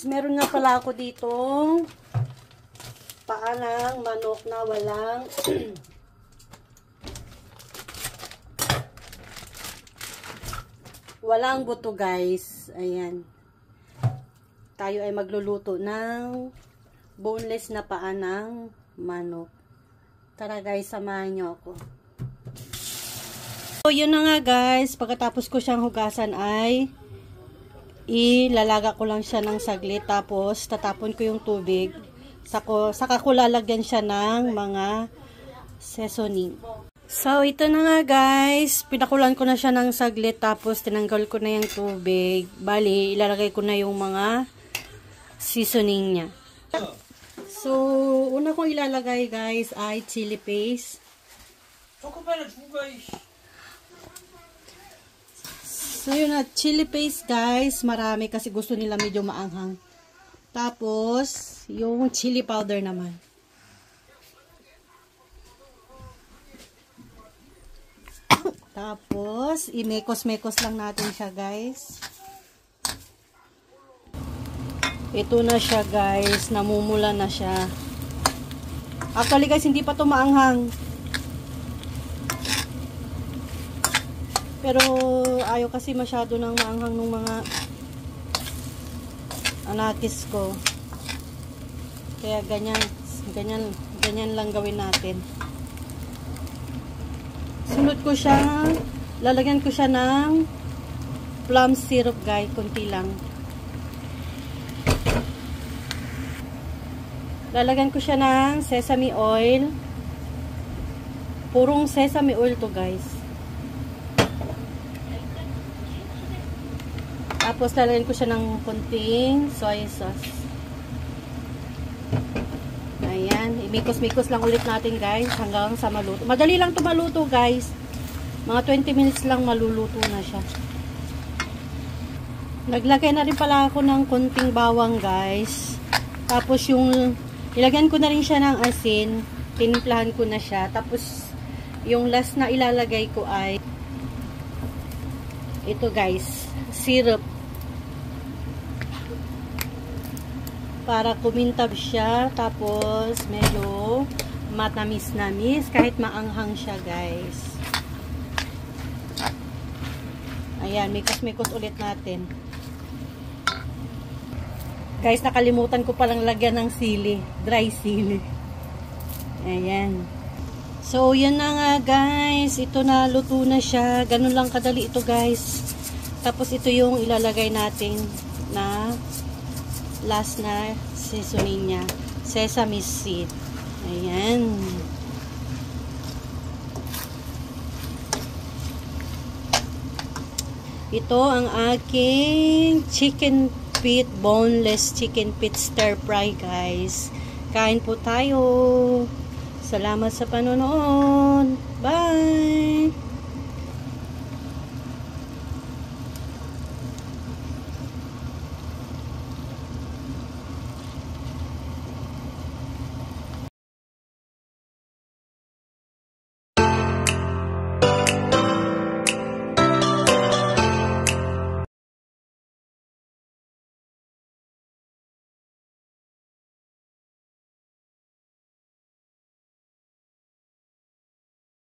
meron nga pala ako ditong paa ng manok na walang buto, guys. Ayan. Tayo ay magluluto ng boneless na paa ng manok. Tara, guys, samahan nyo ako. So, yun na nga, guys. Pagkatapos ko siyang hugasan ay ilalaga ko lang siya ng saglit. Tapos, tatapon ko yung tubig. Saka ko lalagyan siya ng mga seasoning. So, ito na nga, guys. Pinakulan ko na siya ng saglit. Tapos, tinanggal ko na yung tubig. Bali, ilalagay ko na yung mga seasoning niya. So, una kong ilalagay, guys, ay chili paste. So, yun na, chili paste, guys. Marami kasi gusto nila medyo maanghang. Tapos, yung chili powder naman. Tapos, imekos-mekos lang natin siya, guys. Ito na siya, guys. Namumula na siya. Actually, guys, hindi pa ito maanghang. Pero, ayaw kasi masyado ng maanghang ng mga anakis ko. Kaya, ganyan lang gawin natin. Sunod ko siya, lalagyan ko siya ng plum syrup, guys, konti lang. Lalagyan ko siya ng sesame oil. Purong sesame oil to, guys. Tapos lalagyan ko siya ng konting soy sauce. Ayan, imikos-mikos lang ulit natin, guys, hanggang sa maluto. Madali lang ito maluto, guys. Mga 20 minutes lang maluluto na siya. Naglagay na rin pala ako ng konting bawang, guys. Tapos yung ilagyan ko na rin siya ng asin. Tinimplahan ko na siya. Tapos yung last na ilalagay ko ay ito, guys, syrup. Para kumintab siya, tapos medyo matamis-namis, kahit maanghang siya, guys. Ayan, mikos-mikos ulit natin. Guys, nakalimutan ko palang lagyan ng sili, dry sili. Ayan. So, yan na nga, guys. Ito na, luto na siya. Ganun lang kadali ito, guys. Tapos, ito yung ilalagay natin na last na seasoning niya, sesame seed. Ayan. Ito ang aking chicken feet, boneless chicken feet stir fry, guys. Kain po tayo. Salamat sa panonood. Bye!